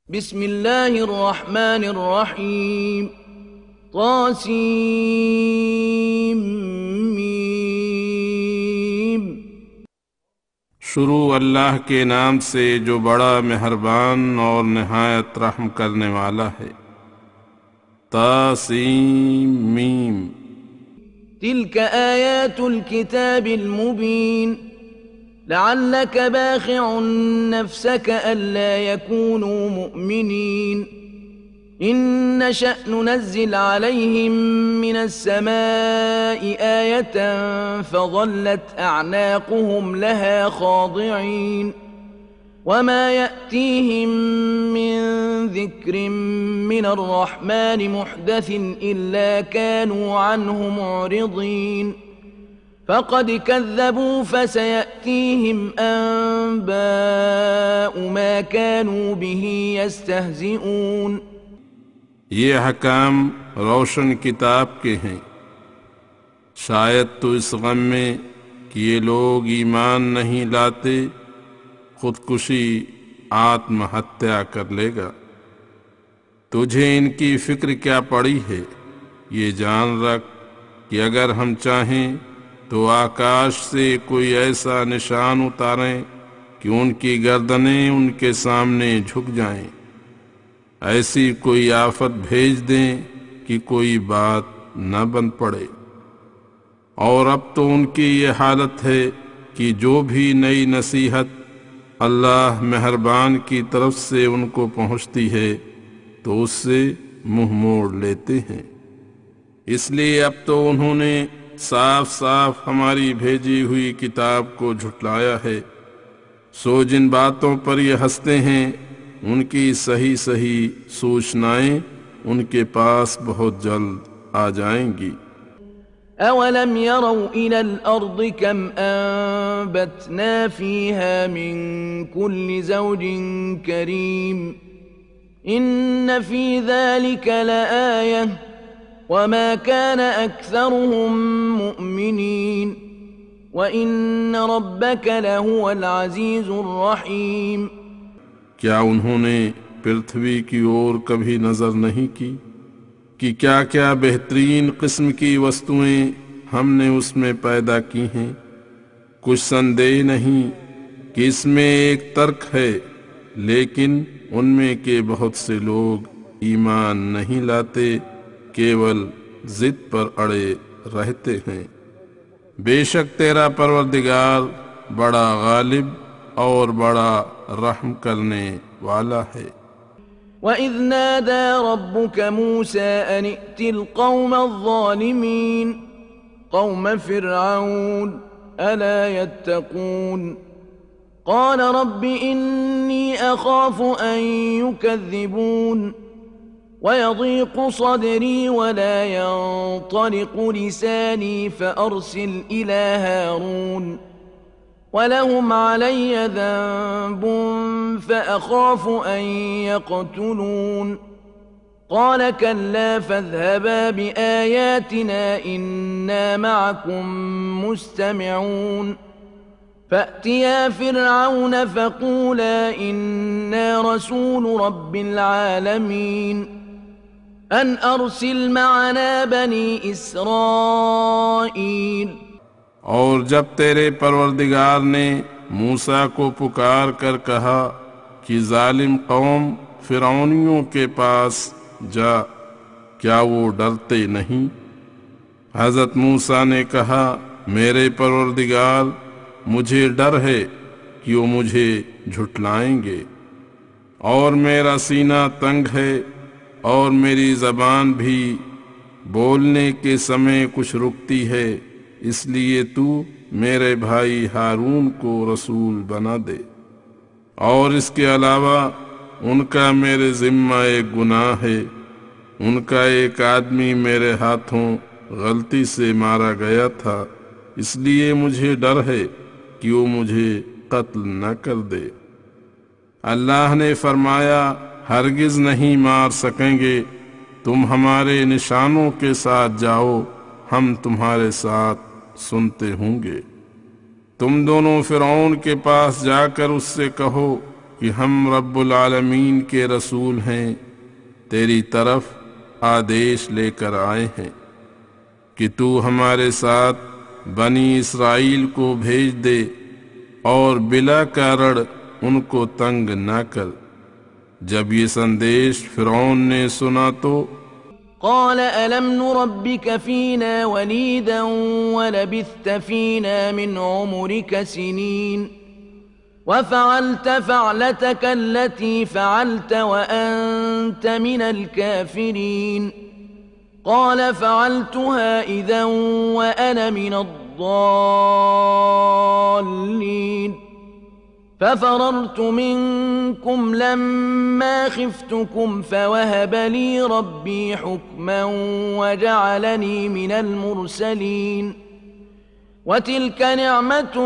بسم اللہ الرحمن الرحیم طاسیم میم۔ شروع اللہ کے نام سے جو بڑا مہربان اور نہایت رحم کرنے والا ہے۔ طاسیم میم۔ تلك آیات الكتاب المبین لعلك باخع نفسك ألا يكونوا مؤمنين إن نشأ ننزل عليهم من السماء آية فظلت أعناقهم لها خاضعين وما يأتيهم من ذكر من الرحمن محدث إلا كانوا عنه معرضين فقد كذبوا فسيأتيهم أنباء ما كانوا به يستهزئون۔ یہ حکام روشن کتاب کے ہیں، شاید تو اس غم میں کہ یہ لوگ ایمان نہیں لاتے خودکشی آتم ہتیا کر لے گا۔ تجھے ان کی فکر کیا پڑی ہے؟ یہ جان رکھ کہ اگر ہم چاہیں تو آکاش سے کوئی ایسا نشان اتاریں کہ ان کی گردنیں ان کے سامنے جھک جائیں، ایسی کوئی آفت بھیج دیں کہ کوئی بات نہ بن پڑے۔ اور اب تو ان کی یہ حالت ہے کہ جو بھی نئی نصیحت اللہ مہربان کی طرف سے ان کو پہنچتی ہے تو اس سے منہ موڑ لیتے ہیں۔ اس لیے اب تو انہوں نے صاف صاف ہماری بھیجی ہوئی کتاب کو جھٹلایا ہے، سو جن باتوں پر یہ ہنستے ہیں ان کی صحیح صحیح سوچنائیں ان کے پاس بہت جلد آ جائیں گی۔ اولم يروا الى الارض كم انبتنا فيها من كل زوج كريم ان في ذلك لآية وما كان أكثرهم مؤمنين وإن ربك لهو العزيز الرحيم۔ کیا انہوں نے پرتھوی کی اور کبھی نظر نہیں کی کہ کیا کیا بہترین قسم کی وستویں ہم نے اس میں پیدا کی ہیں؟ کچھ سندیہ نہیں کہ اس میں ایک ترک ہے، لیکن ان میں کے بہت سے لوگ ایمان نہیں لاتے، کیول ضد پر اڑے رہتے ہیں۔ بے شک تیرا پروردگار بڑا غالب اور بڑا رحم کرنے والا ہے۔ وَإِذْ نَادَى رَبُّكَ مُوسَىٰ أَنِ ائْتِ الْقَوْمَ الظَّالِمِينَ قَوْمَ فِرْعَوْنَ أَلَا يَتَّقُونَ قَالَ رَبِّ إِنِّي أَخَافُ أَن يُكَذِّبُونَ وَيَضِيقُ صَدْرِي وَلَا يَنطَلِقُ لِسَانِي فَأَرْسِلْ إِلَىٰ هَارُونَ وَلَهُمْ عَلَيَّ ذَنبٌ فَأَخَافُ أَن يَقْتُلُونِ قَالَ كَلَّا فَاذْهَبَا بِآيَاتِنَا إِنَّا مَعَكُمْ مُسْتَمِعُونَ فَأْتِيَا فِرْعَوْنَ فَقُولَا إِنَّا رَسُولُ رَبِّ الْعَالَمِينَ أَنْ أَرْسِلْ مَعَنَا بَنِي إِسْرَائِيلَ۔ اور جب تیرے پروردگار نے موسیٰ کو پکار کر کہا کہ ظالم قوم فرعونیوں کے پاس جا، کیا وہ ڈرتے نہیں؟ حضرت موسیٰ نے کہا، میرے پروردگار مجھے ڈر ہے کہ وہ مجھے جھٹلائیں گے، اور میرا سینہ تنگ ہے اور میری زبان بھی بولنے کے سمے کچھ رکتی ہے، اس لیے تو میرے بھائی ہارون کو رسول بنا دے۔ اور اس کے علاوہ ان کا میرے ذمہ ایک گناہ ہے، ان کا ایک آدمی میرے ہاتھوں غلطی سے مارا گیا تھا، اس لیے مجھے ڈر ہے کہ وہ مجھے قتل نہ کر دے۔ اللہ نے فرمایا، ہرگز نہیں مار سکیں گے، تم ہمارے نشانوں کے ساتھ جاؤ، ہم تمہارے ساتھ سنتے ہوں گے۔ تم دونوں فرعون کے پاس جا کر اس سے کہو کہ ہم رب العالمین کے رسول ہیں، تیری طرف آدیش لے کر آئے ہیں کہ تو ہمارے ساتھ بنی اسرائیل کو بھیج دے اور بلا کارڑ ان کو تنگ نہ کر۔ جب یہ سندیش فرعون نے سنا تو قال ألم نربك فينا وليدا ولبثت فينا من عمرك سنين وفعلت فعلتك التي فعلت وأنت من الكافرين قال فعلتها إذا وأنا من الضالين ففررت منكم لما خفتكم فوهب لي ربي حكما وجعلني من المرسلين وتلك نعمة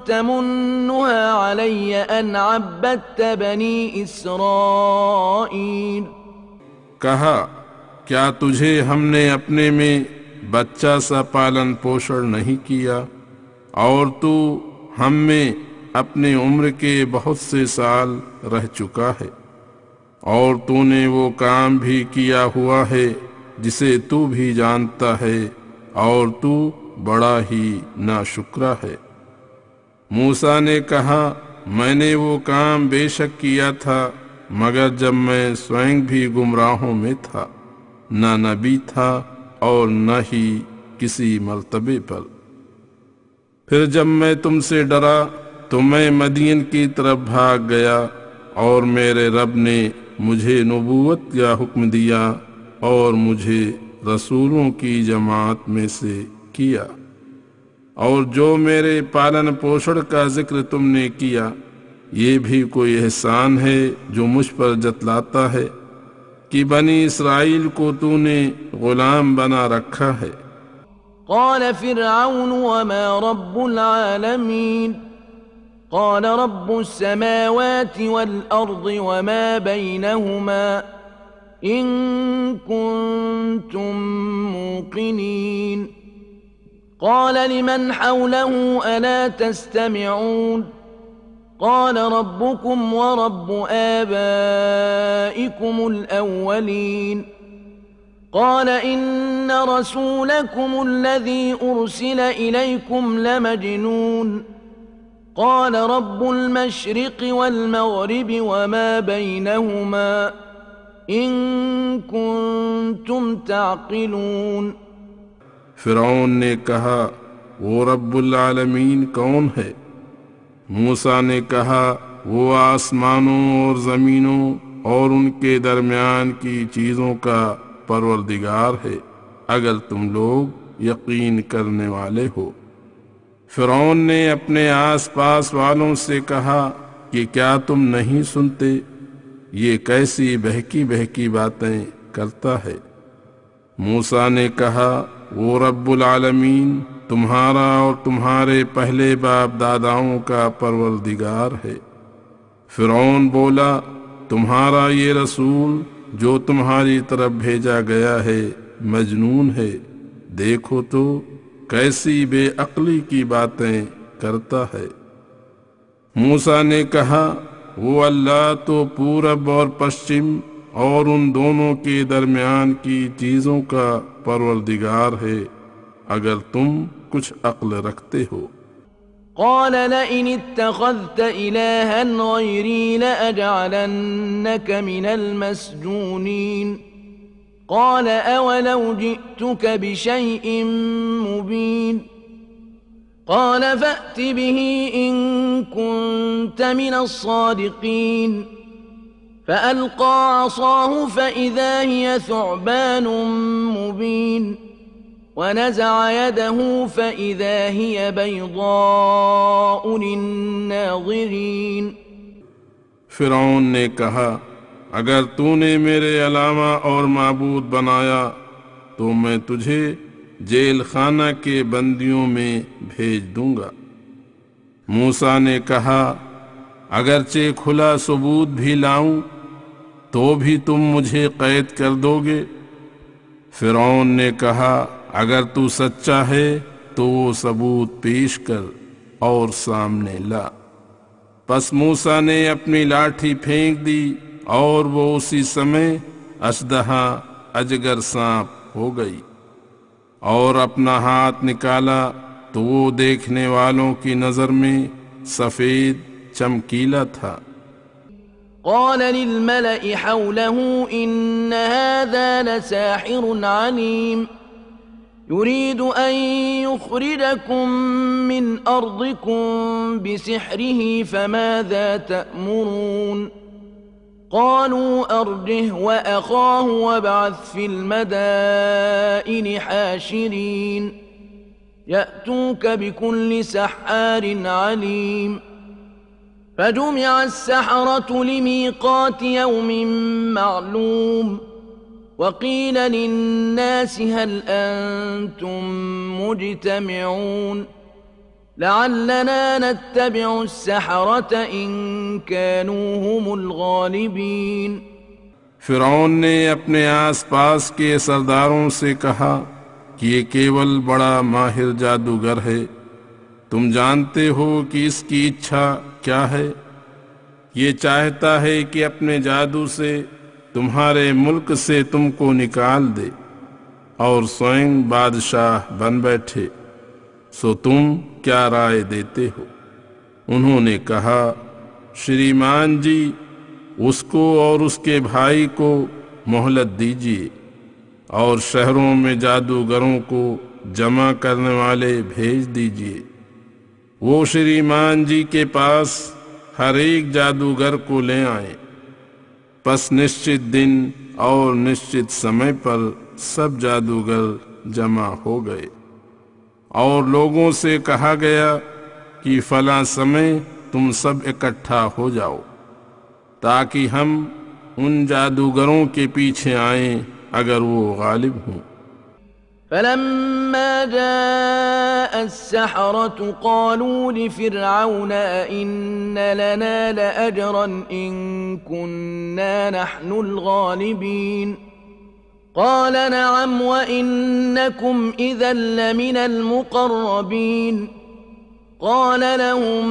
تمنها علي أن عبدت بني إسرائيل۔ کہا کیا تجھے ہم نے اپنے میں بچہ سا پالن پوشن نہیں کیا، اور تو ہم میں اپنے عمر کے بہت سے سال رہ چکا ہے، اور تو نے وہ کام بھی کیا ہوا ہے جسے تو بھی جانتا ہے، اور تو بڑا ہی ناشکرا ہے۔ موسیٰ نے کہا میں نے وہ کام بے شک کیا تھا، مگر جب میں سوئم بھی گمراہوں میں تھا، نہ نبی تھا اور نہ ہی کسی مرتبے پر۔ پھر جب میں تم سے ڈرا تو میں مدین کی طرف بھاگ گیا، اور میرے رب نے مجھے نبوت کا حکم دیا اور مجھے رسولوں کی جماعت میں سے کیا۔ اور جو میرے پالن پوشن کا ذکر تم نے کیا، یہ بھی کوئی احسان ہے جو مجھ پر جتلاتا ہے کہ بنی اسرائیل کو تو نے غلام بنا رکھا ہے۔ قال فرعون وما رب العالمين قال رب السماوات والأرض وما بينهما إن كنتم موقنين قال لمن حوله ألا تستمعون قال ربكم ورب آبائكم الأولين قال إن رسولكم الذي أرسل إليكم لمجنون قال رب المشرق والمغرب وما بينهما إن كنتم تعقلون۔ فرعون نے کہا وہ رب العالمین کون ہے؟ موسیٰ نے کہا وہ آسمانوں اور زمینوں اور ان کے درمیان کی چیزوں کا پروردگار ہے، اگر تم لوگ یقین کرنے والے ہو۔ فرعون نے اپنے آس پاس والوں سے کہا کہ کیا تم نہیں سنتے؟ یہ کیسی بہکی بہکی باتیں کرتا ہے۔ موسیٰ نے کہا وہ رب العالمین تمہارا اور تمہارے پہلے باپ داداؤں کا پروردگار ہے۔ فرعون بولا تمہارا یہ رسول جو تمہاری طرف بھیجا گیا ہے مجنون ہے، دیکھو تو کیسی بے عقلی کی باتیں کرتا ہے۔ موسیٰ نے کہا وہ اللہ تو پورب اور پشچم اور ان دونوں کے درمیان کی چیزوں کا پروردگار ہے، اگر تم کچھ عقل رکھتے ہو۔ قال لئن اتخذت إلها غيري لأجعلنك من المسجونين قال أولو جئتك بشيء مبين قال فأت به إن كنت من الصادقين فألقى عصاه فإذا هي ثعبان مبين ونزع يده فإذا هي بيضاء للناظرين۔ فرعون نے کہا اگر تو نے میرے علاوہ اور معبود بنایا تو میں تجھے جیل خانہ کے بندیوں میں بھیج دوں گا۔ موسیٰ نے کہا اگرچہ کھلا ثبوت بھی لاؤں تو بھی تم مجھے قید کر دو گے؟ فرعون نے کہا اگر تو سچا ہے تو وہ ثبوت پیش کر اور سامنے لا۔ پس موسیٰ نے اپنی لاٹھی پھینک دی اور وہ اسی سمے اژدہا اجگر سانپ ہو گئی، اور اپنا ہاتھ نکالا تو وہ دیکھنے والوں کی نظر میں سفید چمکیلا تھا۔ قال للملأ حوله إن هذا لساحر عليم يريد أن يخرجكم من أرضكم بسحره فماذا تأمرون قالوا أرجه وأخاه وابعث في المدائن حاشرين يأتوك بكل سحار عليم فجمع السحرة لميقات يوم معلوم وقيل للناس هل أنتم مجتمعون لعلنا نتبع السحرة إن كانوا هم الغالبين۔ فرعون نے اپنے آس پاس کے سرداروں سے کہا کہ یہ کیول بڑا ماہر جادوگر ہے، تم جانتے ہو کہ اس کی اچھا کیا ہے؟ یہ چاہتا ہے کہ اپنے جادو سے تمہارے ملک سے تم کو نکال دے اور سوئم بادشاہ بن بیٹھے، سو تم کیا رائے دیتے ہو؟ انہوں نے کہا، شریمان جی، اس کو اور اس کے بھائی کو مہلت دیجیے اور شہروں میں جادوگروں کو جمع کرنے والے بھیج دیجیے، وہ شریمان جی کے پاس ہر ایک جادوگر کو لے آئیں۔ پس نشچت دن اور نشچت سمے پر سب جادوگر جمع ہو گئے، اور لوگوں سے کہا گیا کہ فلاں سمے تم سب اکٹھا ہو جاؤ تاکہ ہم ان جادوگروں کے پیچھے آئیں اگر وہ غالب ہوں۔ فلما جاء السحرة قالوا لفرعون أئن لنا لأجرا إن كنا نحن الغالبين قال نعم وإنكم إذا لمن المقربين قال لهم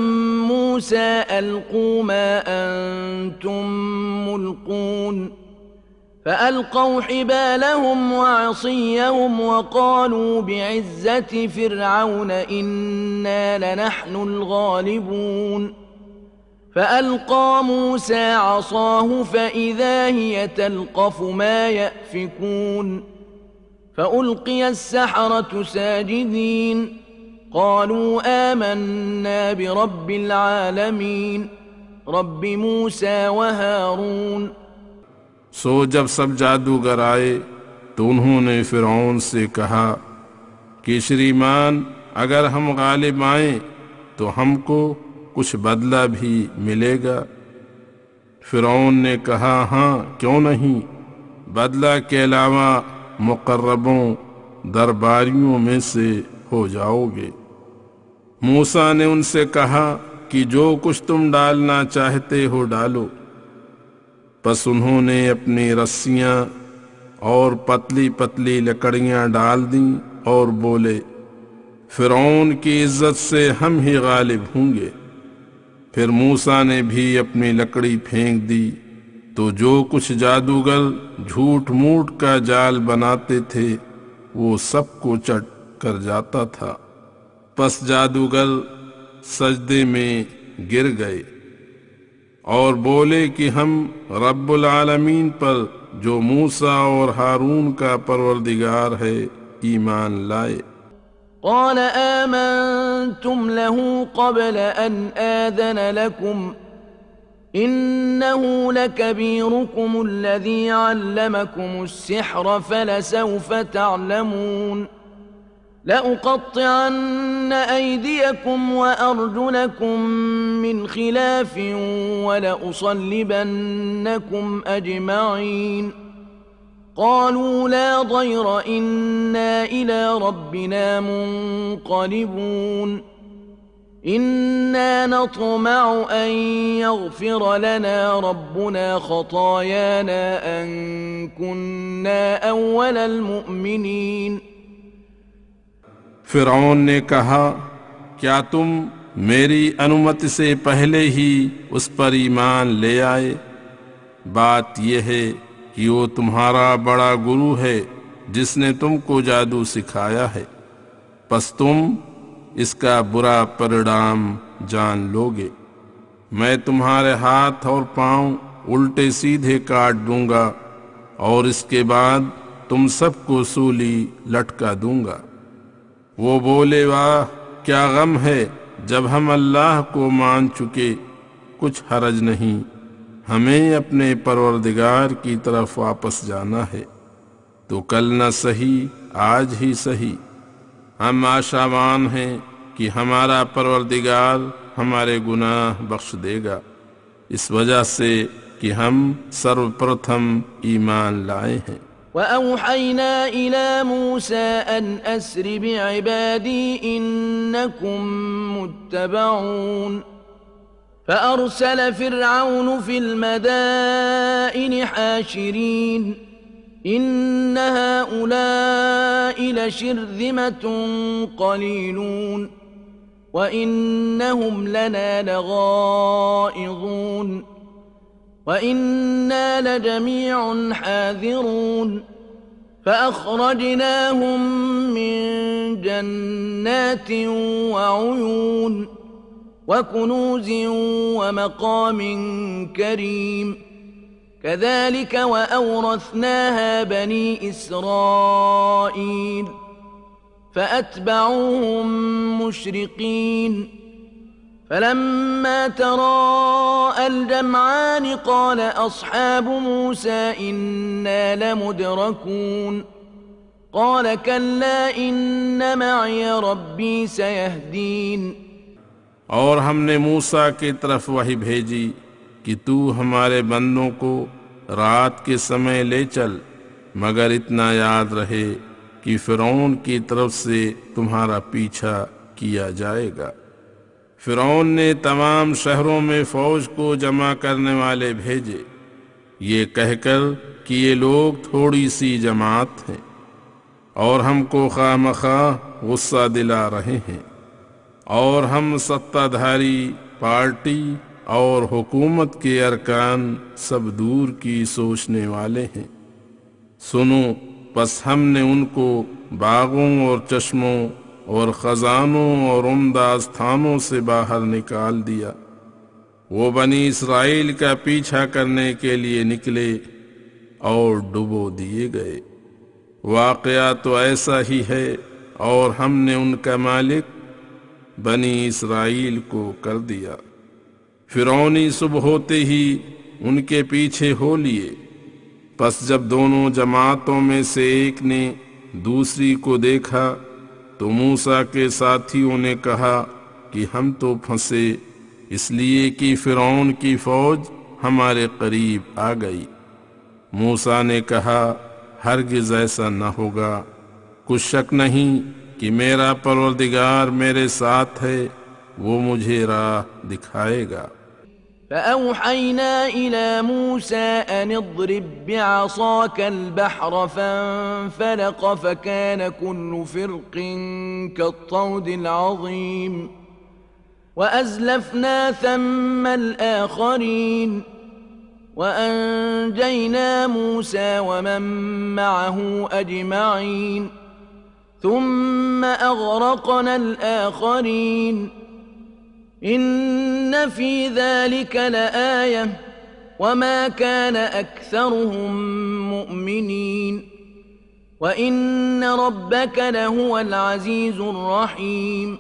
موسى ألقوا ما أنتم ملقون فألقوا حبالهم وعصيهم وقالوا بعزة فرعون إنا لنحن الغالبون فألقى موسى عصاه فإذا هي تلقف ما يأفكون فألقي السحرة ساجدين قالوا آمنا برب العالمين رب موسى وهارون۔ سو جب سب جادوگر آئے تو انہوں نے فرعون سے کہا کہ شریمان، اگر ہم غالب آئیں تو ہم کو کچھ بدلہ بھی ملے گا؟ فرعون نے کہا، ہاں کیوں نہیں، بدلہ کے علاوہ مقربوں درباریوں میں سے ہو جاؤ گے۔ موسیٰ نے ان سے کہا کہ جو کچھ تم ڈالنا چاہتے ہو ڈالو۔ پس انہوں نے اپنی رسیاں اور پتلی پتلی لکڑیاں ڈال دیں اور بولے، فرعون کی عزت سے ہم ہی غالب ہوں گے۔ پھر موسیٰ نے بھی اپنی لکڑی پھینک دی تو جو کچھ جادوگر جھوٹ موٹ کا جال بناتے تھے وہ سب کو چٹ کر جاتا تھا۔ پس جادوگر سجدے میں گر گئے اور بولے کہ ہم رب العالمین پر جو موسیٰ اور ہارون کا پروردگار ہے ایمان لائے۔ قال آمنتم له قبل أن آذن لكم إنه لكبيركم الذي علمكم السحر فلسوف تعلمون لأقطعن أيديكم وأرجلكم من خلاف ولأصلبنكم أجمعين قالوا لا ضير إنا إلى ربنا منقلبون إنا نطمع أن يغفر لنا ربنا خطايانا أن كنا أول المؤمنين۔ فرعون نے کہا، کیا تم میری انمتی سے پہلے ہی اس پر ایمان لے آئے؟ بات یہ ہے کہ وہ تمہارا بڑا گرو ہے جس نے تم کو جادو سکھایا ہے، پس تم اس کا برا پرنام جان لوگے۔ میں تمہارے ہاتھ اور پاؤں الٹے سیدھے کاٹ دوں گا اور اس کے بعد تم سب کو سولی لٹکا دوں گا۔ وہ بولے، واہ کیا غم ہے جب ہم اللہ کو مان چکے، کچھ حرج نہیں، ہمیں اپنے پروردگار کی طرف واپس جانا ہے، تو کل نہ سہی آج ہی سہی، ہم آشاوان ہیں کہ ہمارا پروردگار ہمارے گناہ بخش دے گا، اس وجہ سے کہ ہم سرو ایمان لائے ہیں۔ وَأَوْحَيْنَا إِلَى مُوسَىٰ أَنْ أَسْرِ بِعِبَادِي إِنَّكُمْ مُتَّبَعُونَ فَأَرْسَلَ فِرْعَوْنُ فِي الْمَدَائِنِ حَاشِرِينَ إِنَّ هَٰؤُلَاءِ لَشِرْذِمَةٌ قَلِيلُونَ وَإِنَّهُمْ لَنَا لَغَائِظُونَ وَإِنَّا لَجَمِيعٌ حَاذِرُونَ فَأَخْرَجْنَاهُم مِّن جَنَّاتٍ وَعُيُونٍ وَكُنُوزٍ وَمَقَامٍ كَرِيمٍ كَذَلِكَ وَأَوْرَثْنَاهَا بَنِي إِسْرَائِيلَ فَأَتْبَعُوهُم مُّشْرِقِينَ فَلَمَّا تَرَاءَى الْجَمْعَانِ قَالَ أَصْحَابُ مُوسَىٰ إِنَّا لَمُدْرَكُونَ قَالَ كَلَّا إِنَّ مَعِيَ رَبِّي سَيَهْدِينِ۔ اور ہم نے موسیٰ کی طرف وحی بھیجی کہ تو ہمارے بندوں کو رات کے سمے لے چل، مگر اتنا یاد رہے کہ فرعون کی طرف سے تمہارا پیچھا کیا جائے گا۔ فرعون نے تمام شہروں میں فوج کو جمع کرنے والے بھیجے، یہ کہہ کر کہ یہ لوگ تھوڑی سی جماعت ہیں اور ہم کو خواہ مخواہ غصہ دلا رہے ہیں، اور ہم ستہ دھاری پارٹی اور حکومت کے ارکان سب دور کی سوچنے والے ہیں۔ سنو، پس ہم نے ان کو باغوں اور چشموں اور خزانوں اور عمدہ استھانوں سے باہر نکال دیا۔ وہ بنی اسرائیل کا پیچھا کرنے کے لیے نکلے اور ڈبو دیے گئے۔ واقعہ تو ایسا ہی ہے، اور ہم نے ان کا مالک بنی اسرائیل کو کر دیا۔ فرعونی صبح ہوتے ہی ان کے پیچھے ہو لیے، پس جب دونوں جماعتوں میں سے ایک نے دوسری کو دیکھا تو موسیٰ کے ساتھیوں نے کہا کہ ہم تو پھنسے، اس لیے کہ فرعون کی فوج ہمارے قریب آ گئی۔ موسیٰ نے کہا، ہرگز ایسا نہ ہوگا، کچھ شک نہیں کہ میرا پروردگار میرے ساتھ ہے، وہ مجھے راہ دکھائے گا۔ فأوحينا إلى موسى أن اضرب بعصاك البحر فانفلق فكان كل فرق كالطود العظيم وأزلفنا ثم الآخرين وأنجينا موسى ومن معه أجمعين ثم أغرقنا الآخرين إن في ذلك لآية وما كان أكثرهم مؤمنين وإن ربك لهو العزيز الرحيم۔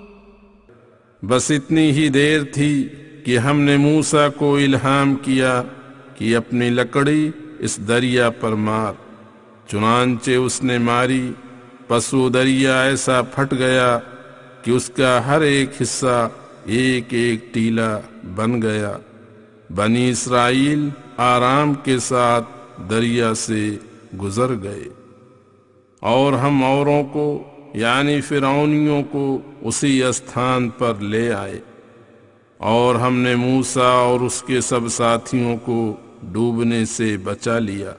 بس اتنی ہی دیر تھی کہ ہم نے موسیٰ کو الہام کیا کہ اپنی لکڑی اس دریا پر مار، چنانچہ اس نے ماری، پس وہ دریا ایسا پھٹ گیا کہ اس کا ہر ایک حصہ ایک ایک ٹیلا بن گیا۔ بنی اسرائیل آرام کے ساتھ دریا سے گزر گئے، اور ہم اوروں کو یعنی فرعونیوں کو اسی استھان پر لے آئے، اور ہم نے موسیٰ اور اس کے سب ساتھیوں کو ڈوبنے سے بچا لیا،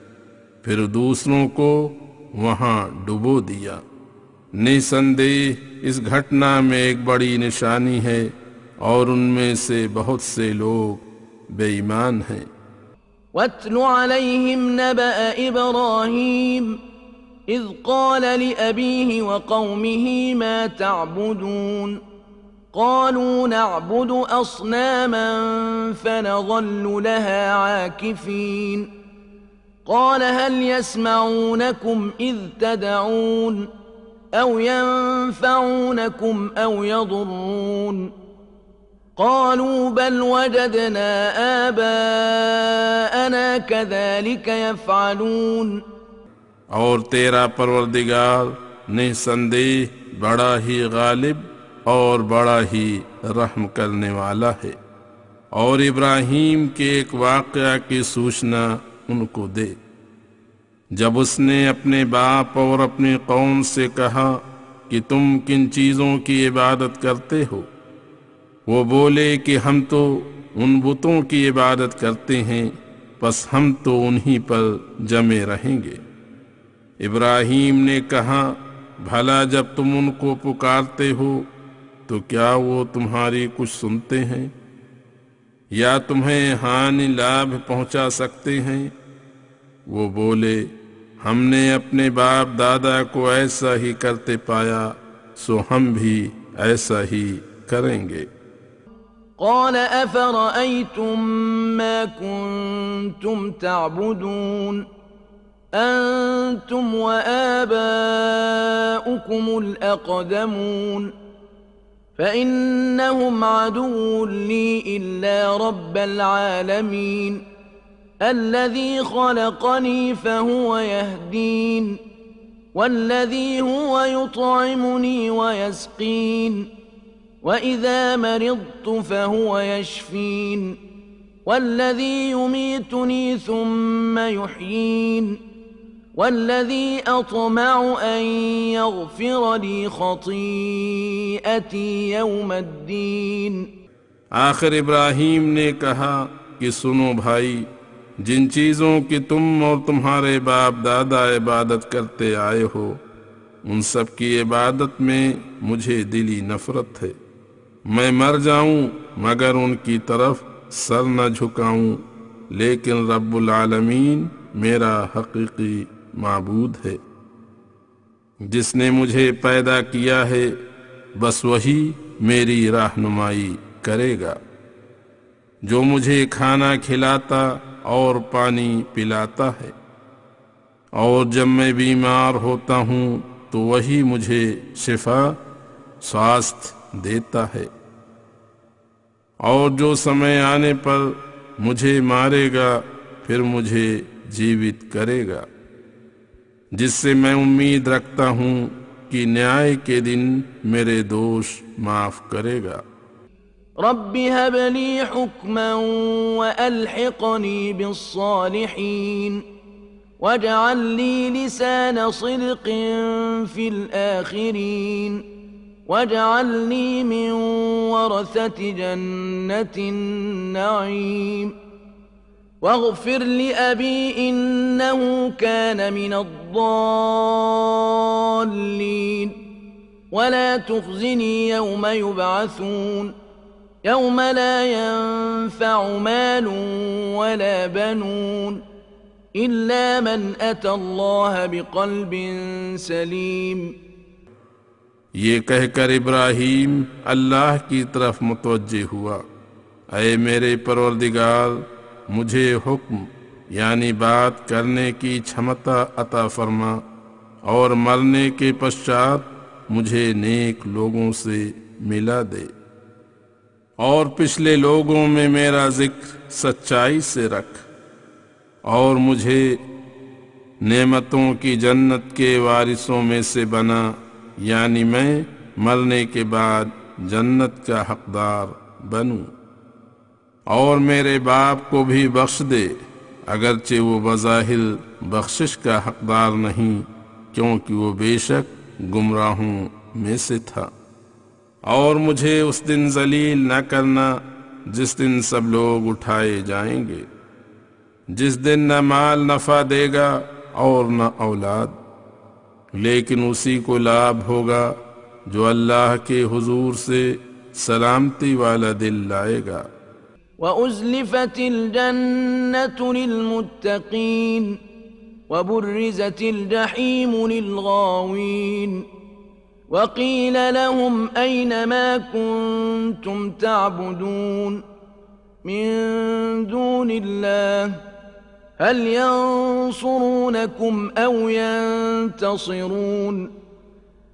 پھر دوسروں کو وہاں ڈبو دیا۔ نسندیہ اس گھٹنا میں ایک بڑی نشانی ہے، اور ان میں سے بہت سے لوگ بے ایمان ہیں۔ واتل عليهم نبأ إبراهيم إذ قال لأبيه وقومه ما تعبدون قالوا نعبد أصناما فنظل لها عاكفين قال هل يسمعونكم إذ تدعون أو ينفعونكم أو يضرون قالوا بل وجدنا آباءنا كذلك يفعلون۔ اور تیرا پروردگار نسندیہ بڑا ہی غالب اور بڑا ہی رحم کرنے والا ہے۔ اور ابراہیم کے ایک واقعہ کی سوچنا ان کو دے، جب اس نے اپنے باپ اور اپنی قوم سے کہا کہ تم کن چیزوں کی عبادت کرتے ہو؟ وہ بولے کہ ہم تو ان بتوں کی عبادت کرتے ہیں، پس ہم تو انہی پر جمے رہیں گے۔ ابراہیم نے کہا بھلا جب تم ان کو پکارتے ہو تو کیا وہ تمہاری کچھ سنتے ہیں یا تمہیں ہانی لابھ پہنچا سکتے ہیں؟ وہ بولے ہم نے اپنے باپ دادا کو ایسا ہی کرتے پایا، سو ہم بھی ایسا ہی کریں گے۔ قال أفرأيتم ما كنتم تعبدون أنتم وآباؤكم الأقدمون فإنهم عدو لي إلا رب العالمين الذي خلقني فهو يهدين والذي هو يطعمني ويسقين وَإِذَا مَرِضْتُ فَهُوَ يَشْفِينِ وَالَّذِي يُمِيتُنِي ثُمَّ يُحْيِينِ وَالَّذِي أَطْمَعُ أَن يَغْفِرَ لِي خَطِيئَتِي يَوْمَ الدِّينِ۔ آخر ابراہیم نے کہا کہ سنو بھائی، جن چیزوں کی تم اور تمہارے باپ دادا عبادت کرتے آئے ہو، ان سب کی عبادت میں مجھے دلی نفرت ہے۔ میں مر جاؤں مگر ان کی طرف سر نہ جھکاؤں، لیکن رب العالمین میرا حقیقی معبود ہے۔ جس نے مجھے پیدا کیا ہے بس وہی میری رہنمائی کرے گا، جو مجھے کھانا کھلاتا اور پانی پلاتا ہے، اور جب میں بیمار ہوتا ہوں تو وہی مجھے شفا سواستھ دیتا ہے، اور جو سمے آنے پر مجھے مارے گا پھر مجھے جیوت کرے گا، جس سے میں امید رکھتا ہوں کہ نیائے کے دن میرے دوش معاف کرے گا۔ رب هب لي حكما وألحقني بالصالحين واجعل لي لسان صدق في الآخرين واجعلني من ورثة جنة النعيم واغفر لأبي إنه كان من الضالين ولا تخزني يوم يبعثون يوم لا ينفع مال ولا بنون إلا من أتى الله بقلب سليم۔ یہ کہہ کر ابراہیم اللہ کی طرف متوجہ ہوا، اے میرے پروردگار، مجھے حکم یعنی بات کرنے کی چھمتا عطا فرما، اور مرنے کے پشچات مجھے نیک لوگوں سے ملا دے، اور پچھلے لوگوں میں میرا ذکر سچائی سے رکھ، اور مجھے نعمتوں کی جنت کے وارثوں میں سے بنا، یعنی میں مرنے کے بعد جنت کا حقدار بنوں، اور میرے باپ کو بھی بخش دے اگرچہ وہ بظاہر بخشش کا حقدار نہیں، کیونکہ وہ بے شک گمراہوں میں سے تھا، اور مجھے اس دن ذلیل نہ کرنا جس دن سب لوگ اٹھائے جائیں گے، جس دن نہ مال نفع دے گا اور نہ اولاد، لیکن اسی کو لابھ ہوگا جو اللہ کے حضور سے سلامتی والا دل لائے گا۔ وَأُزْلِفَتِ الْجَنَّةُ لِلْمُتَّقِينَ وَبُرِّزَتِ الْجَحِيمُ لِلْغَاوِينَ وَقِيلَ لَهُمْ أَيْنَ مَا كُنتُمْ تَعْبُدُونَ مِن دُونِ اللَّهِ هَلْ يَنصُرُونَكُمْ أَوْ يَنتَصِرُونَ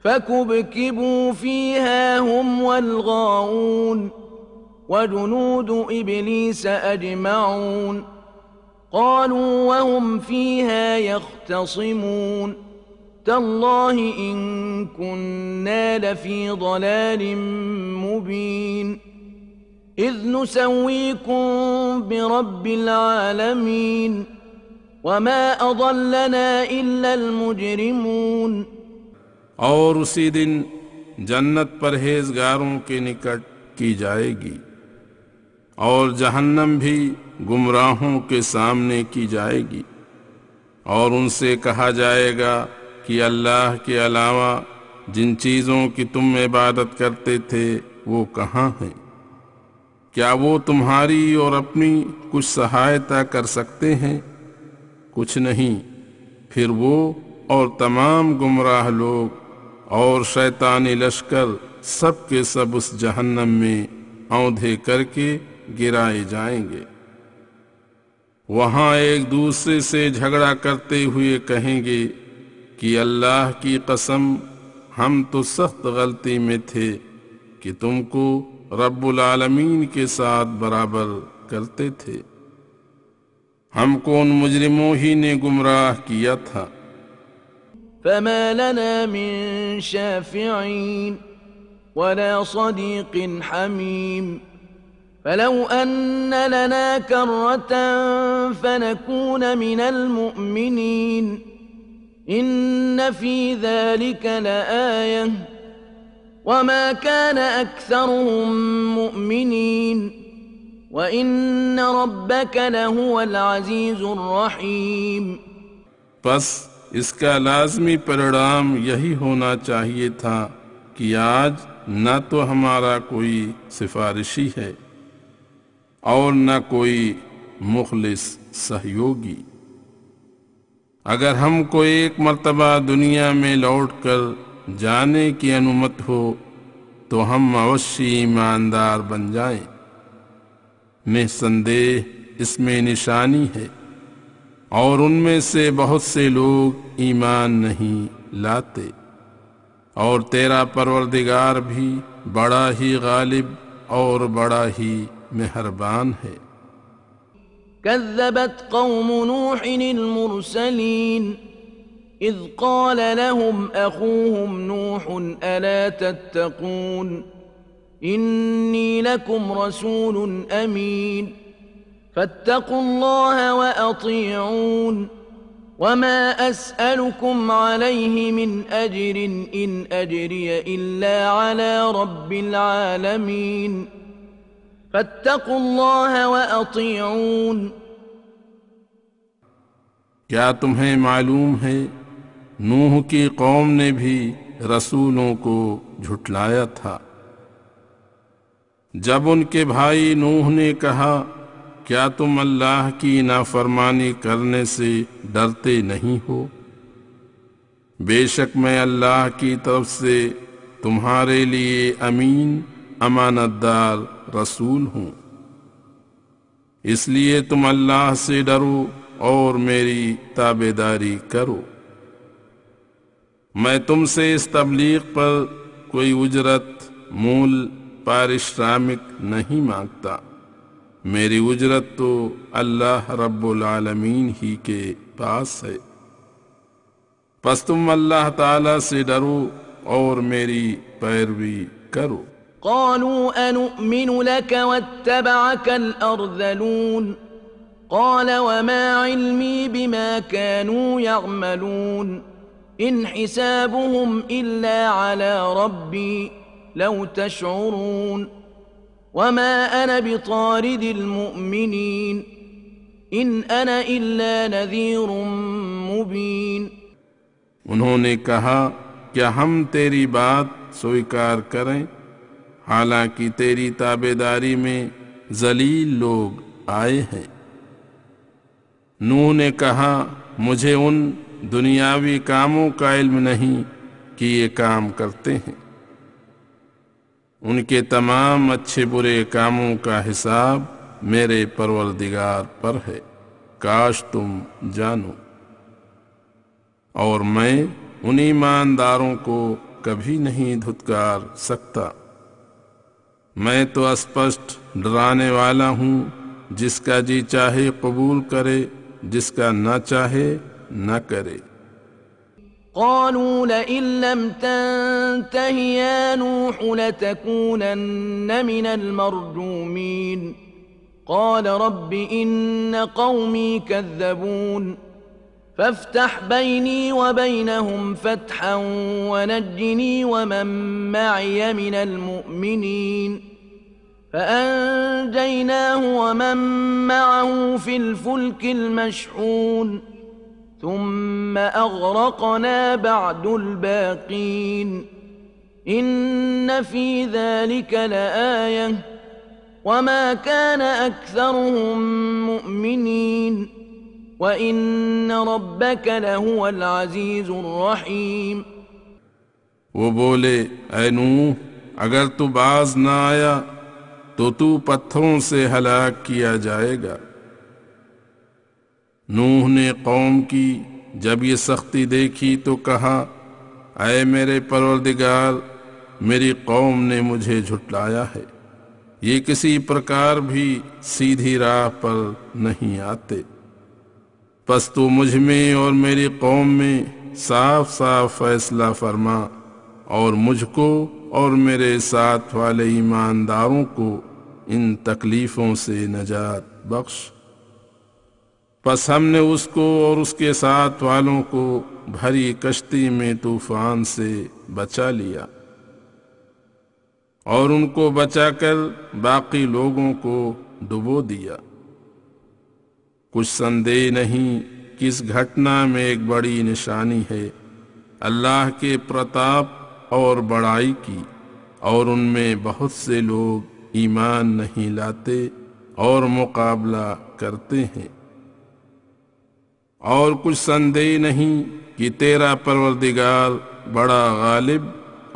فَكُبْكِبُوا فِيهَا هُمْ وَالْغَاوُونَ وَجُنُودُ إِبْلِيسَ أَجْمَعُونَ قَالُوا وَهُمْ فِيهَا يَخْتَصِمُونَ تَاللَّهِ إِن كُنَّا لَفِي ضَلَالٍ مُبِينٍ إِذْ نُسَوِّيكُم بِرَبِّ الْعَالَمِينَ وَمَا أَضَلَّنَا إِلَّا الْمُجْرِمُونَ۔ اور اسی دن جنت پرہیزگاروں کے نکٹ کی جائے گی، اور جہنم بھی گمراہوں کے سامنے کی جائے گی، اور ان سے کہا جائے گا کہ اللہ کے علاوہ جن چیزوں کی تم عبادت کرتے تھے وہ کہاں ہیں؟ کیا وہ تمہاری اور اپنی کچھ سہایتا کر سکتے ہیں؟ کچھ نہیں۔ پھر وہ اور تمام گمراہ لوگ اور شیطانی لشکر سب کے سب اس جہنم میں اوندھے کر کے گرائے جائیں گے۔ وہاں ایک دوسرے سے جھگڑا کرتے ہوئے کہیں گے کہ اللہ کی قسم ہم تو سخت غلطی میں تھے کہ تم کو رب العالمین کے ساتھ برابر کرتے تھے، ہم کو ان مجرموں ہی نے گمراہ کیا تھا۔ فما لنا من شافعين ولا صديق حميم فلو أن لنا كرة فنكون من المؤمنين إن في ذلك لآية وما كان أكثرهم مؤمنين وإن ربك لهو العزيز الرحيم۔ بس اس کا لازمی پریڑام یہی ہونا چاہیے تھا کہ آج نہ تو ہمارا کوئی سفارشی ہے اور نہ کوئی مخلص سہیوگی۔ اگر ہم کو ایک مرتبہ دنیا میں لوٹ کر جانے کی انومت ہو تو ہم اوشی ایماندار بن جائیں۔ نسندیہ اس میں نشانی ہے، اور ان میں سے بہت سے لوگ ایمان نہیں لاتے، اور تیرا پروردگار بھی بڑا ہی غالب اور بڑا ہی مہربان ہے۔ كذبت قوم نوح المرسلين إذ قال لهم أخوهم نوح ألا تتقون إني لكم رسول أمين فاتقوا الله وأطيعون وما أسألكم عليه من أجر إن أجري إلا على رب العالمين فاتقوا الله وأطيعون۔ کیا تمہیں معلوم ہے نوح کی قوم نے بھی رسولوں کو جھٹلایا تھا؟ جب ان کے بھائی نوح نے کہا کیا تم اللہ کی نافرمانی کرنے سے ڈرتے نہیں ہو؟ بے شک میں اللہ کی طرف سے تمہارے لیے امین امانت دار رسول ہوں، اس لیے تم اللہ سے ڈرو اور میری تابعداری کرو۔ میں تم سے اس تبلیغ پر کوئی اجرت مول پارشرامک نہیں مانگتا، میری اجرت تو اللہ رب العالمین ہی کے پاس ہے، پس تم اللہ تعالی سے ڈرو اور میری پیروی کرو۔ قالوا أنؤمن لك واتبعك الأرذلون قال وما علمي بما كانوا يعملون إن حسابهم إلا على ربي لو تشعرون وما أنا بطارد المؤمنين إن أنا إلا نذير مبين۔ انہوں نے کہا کیا ہم تیری بات سویکار کریں؟ حالانکہ تیری تابعداری میں ذلیل لوگ آئے ہیں۔ نوح نے کہا مجھے ان دنیاوی کاموں کا علم نہیں کہ یہ کام کرتے ہیں، ان کے تمام اچھے برے کاموں کا حساب میرے پروردگار پر ہے، کاش تم جانو۔ اور میں ان ایمانداروں کو کبھی نہیں دھتکار سکتا۔ میں تو اسپشٹ ڈرانے والا ہوں، جس کا جی چاہے قبول کرے، جس کا نہ چاہے نہ کرے۔ قالوا لئن لم تنته يا نوح لتكونن من المرجومين قال رب إن قومي كذبون فافتح بيني وبينهم فتحا ونجني ومن معي من المؤمنين فأنجيناه ومن معه في الفلك المشحون ثم أغرقنا بعد الباقين إن في ذلك لآية وما كان أكثرهم مؤمنين وَإِنَّ رَبَّكَ لَهُوَ الْعَزِيزُ الرَّحِيمُ۔ وہ بولے اے نوح اگر تو باز نہ آیا تو پتھروں سے ہلاک کیا جائے گا۔ نوح نے قوم کی جب یہ سختی دیکھی تو کہا اے میرے پروردگار میری قوم نے مجھے جھٹلایا ہے، یہ کسی پرکار بھی سیدھی راہ پر نہیں آتے، پس تو مجھ میں اور میری قوم میں صاف صاف فیصلہ فرما اور مجھ کو اور میرے ساتھ والے ایمانداروں کو ان تکلیفوں سے نجات بخش۔ پس ہم نے اس کو اور اس کے ساتھ والوں کو بھری کشتی میں طوفان سے بچا لیا اور ان کو بچا کر باقی لوگوں کو ڈبو دیا۔ کچھ سندے نہیں کہ اس گھٹنا میں ایک بڑی نشانی ہے اللہ کے پرتاپ اور بڑائی کی، اور ان میں بہت سے لوگ ایمان نہیں لاتے اور مقابلہ کرتے ہیں۔ اور کچھ سندے نہیں کہ تیرا پروردگار بڑا غالب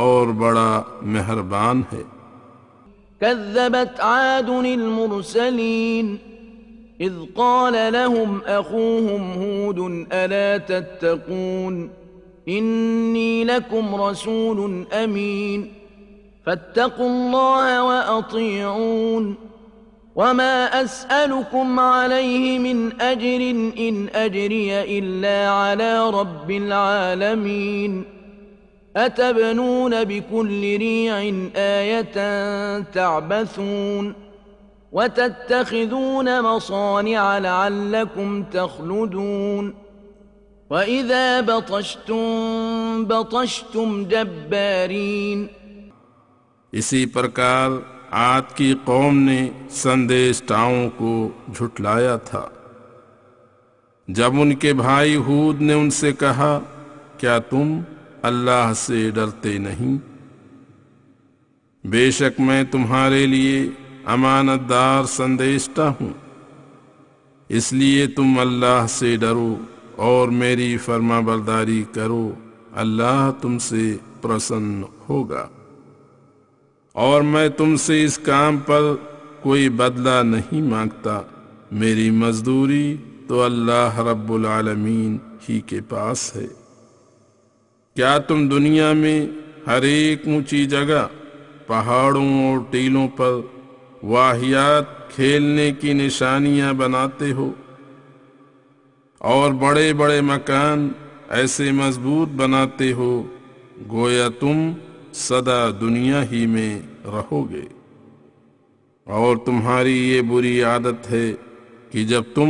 اور بڑا مہربان ہے۔ كذبت عاد المرسلين إذ قال لهم أخوهم هود ألا تتقون إني لكم رسول أمين فاتقوا الله وأطيعون وما أسألكم عليه من أجر إن أجري إلا على رب العالمين أتبنون بكل ريع آية تعبثون وتتخذون مصانع لعلكم تخلدون وإذا بطشتم بطشتم جبارين۔ اسی پرکار عاد کی قوم نے سندیشٹاؤں کو جھٹلایا تھا جب ان کے بھائی ہود نے ان سے کہا کیا تم اللہ سے ڈرتے نہیں؟ بے شک میں تمہارے لیے امانت دار سندیشٹا ہوں، اس لیے تم اللہ سے ڈرو اور میری فرما برداری کرو، اللہ تم سے پرسن ہوگا، اور میں تم سے اس کام پر کوئی بدلہ نہیں مانگتا، میری مزدوری تو اللہ رب العالمین ہی کے پاس ہے۔ کیا تم دنیا میں ہر ایک اونچی جگہ، پہاڑوں اور ٹیلوں پر واہیات کھیلنے کی نشانیاں بناتے ہو اور بڑے بڑے مکان ایسے مضبوط بناتے ہو گویا تم سدا دنیا ہی میں رہو گے، اور تمہاری یہ بری عادت ہے کہ جب تم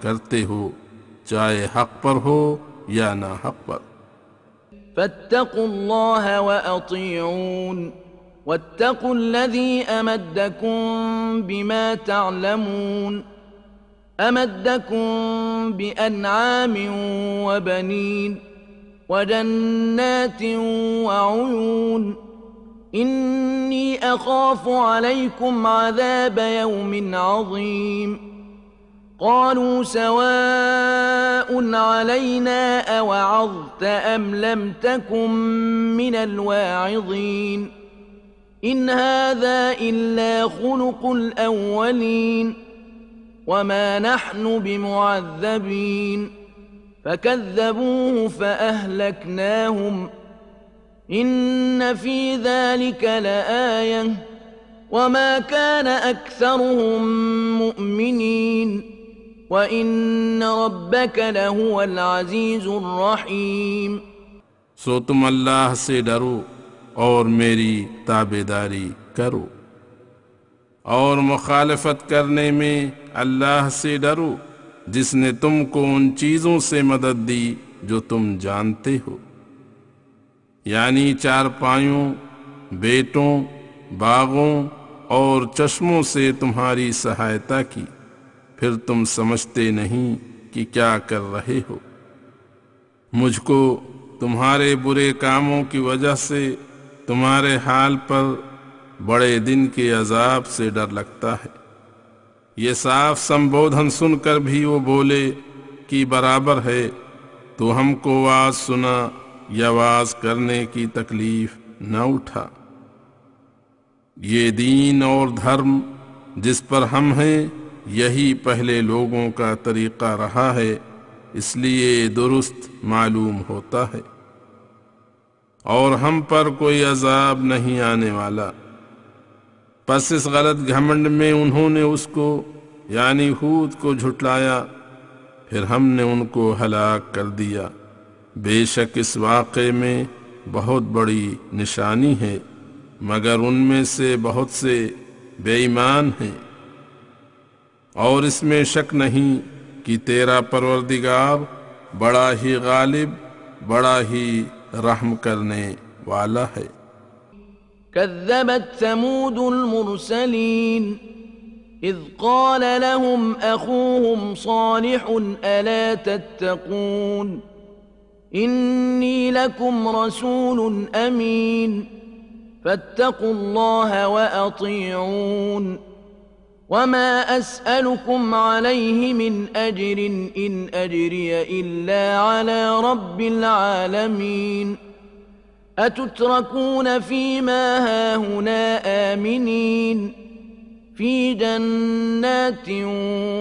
کرتے ہو، چاہے حق پر ہو یا نہ حق پر۔ فاتقوا الله وأطيعون واتقوا الذي أمدكم بما تعلمون أمدكم بأنعام وبنين وجنات وعيون إني أخاف عليكم عذاب يوم عظيم قالوا سواء علينا أوعظت أم لم تكن من الواعظين إن هذا إلا خلق الأولين وما نحن بمعذبين فكذبوه فأهلكناهم إن في ذلك لآية وما كان أكثرهم مؤمنين وَإِنَّ رَبَّكَ لَهُوَ الْعَزِيزُ الرَّحِيمُ سو تم اللہ سے ڈرو اور میری تابعداری کرو، اور مخالفت کرنے میں اللہ سے ڈرو جس نے تم کو ان چیزوں سے مدد دی جو تم جانتے ہو، یعنی چارپائیوں، بیٹوں، باغوں اور چشموں سے تمہاری سہایتا کی، پھر تم سمجھتے نہیں کہ کیا کر رہے ہو۔ مجھ کو تمہارے برے کاموں کی وجہ سے تمہارے حال پر بڑے دن کے عذاب سے ڈر لگتا ہے۔ یہ صاف سمبودھن سن کر بھی وہ بولے کہ برابر ہے، تو ہم کو واز سنا یا واز کرنے کی تکلیف نہ اٹھا۔ یہ دین اور دھرم جس پر ہم ہیں یہی پہلے لوگوں کا طریقہ رہا ہے، اس لیے درست معلوم ہوتا ہے، اور ہم پر کوئی عذاب نہیں آنے والا۔ پس اس غلط گھمنڈ میں انہوں نے اس کو یعنی ہود کو جھٹلایا، پھر ہم نے ان کو ہلاک کر دیا۔ بے شک اس واقعے میں بہت بڑی نشانی ہے، مگر ان میں سے بہت سے بے ایمان ہیں، اور اس میں شک نہیں کہ تیرا پروردگار بڑا ہی غالب، بڑا ہی رحم کرنے والا ہے۔ كذبت ثمود المرسلين إذ قال لهم أخوهم صالح ألا تتقون إني لكم رسول أمين فاتقوا الله وأطيعون وما أسألكم عليه من أجر إن أجري إلا على رب العالمين أتتركون فيما هاهنا آمنين في جنات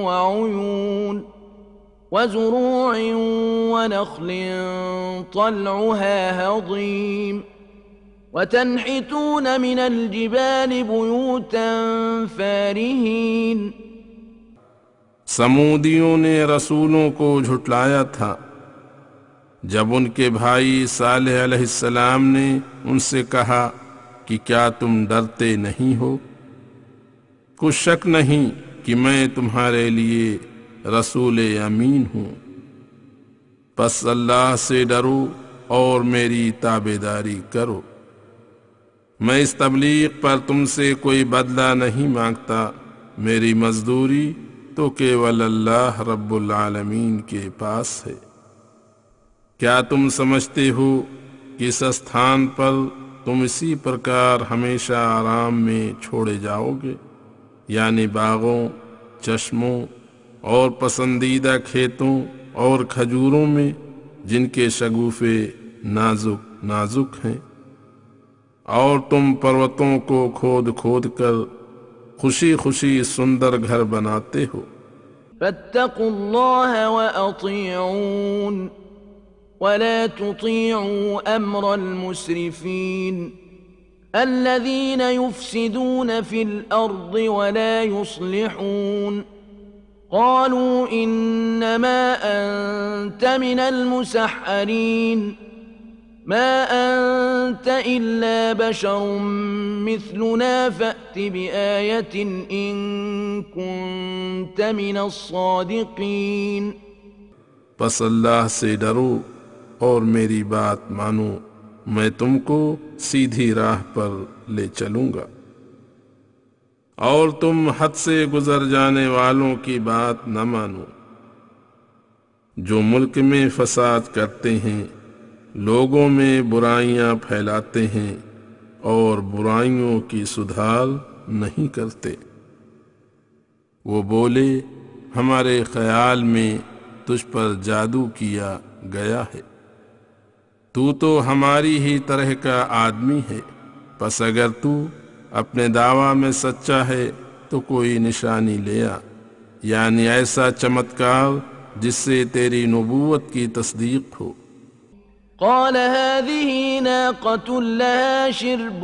وعيون وزروع ونخل طلعها هضيم وتنحتون من الجبال بيوتا فارهين۔ سمودیوں نے رسولوں کو جھٹلایا تھا جب ان کے بھائی صالح علیہ السلام نے ان سے کہا کہ کیا تم ڈرتے نہیں ہو؟ کچھ شک نہیں کہ میں تمہارے لیے رسول امین ہوں، پس اللہ سے ڈرو اور میری تابعداری کرو۔ میں اس تبلیغ پر تم سے کوئی بدلہ نہیں مانگتا، میری مزدوری تو کیول اللہ رب العالمین کے پاس ہے۔ کیا تم سمجھتے ہو کہ اس استھان پر تم اسی پرکار ہمیشہ آرام میں چھوڑے جاؤ گے، یعنی باغوں، چشموں اور پسندیدہ کھیتوں اور کھجوروں میں جن کے شگوفے نازک نازک ہیں، اور تم پروتوں کو کھود کھود کر خوشی خوشی سندر گھر بناتے ہو۔ فاتقوا الله وأطيعون ولا تطيعوا أمر المسرفين الذين يفسدون في الأرض ولا يصلحون قالوا إنما أنت من المسحرين ما أنت إلا بشر مثلنا فأت بآية إن كنت من الصادقين۔ پس اللہ سے ڈرو اور میری بات مانو، میں تم کو سیدھی راہ پر لے چلوں گا، اور تم حد سے گزر جانے والوں کی بات نہ مانو جو ملک میں فساد کرتے ہیں، لوگوں میں برائیاں پھیلاتے ہیں اور برائیوں کی سدھار نہیں کرتے۔ وہ بولے ہمارے خیال میں تجھ پر جادو کیا گیا ہے، تو تو ہماری ہی طرح کا آدمی ہے، پس اگر تو اپنے دعویٰ میں سچا ہے تو کوئی نشانی لے آ، یعنی ایسا چمتکار جس سے تیری نبوت کی تصدیق ہو۔ قال هذه ناقة لها شرب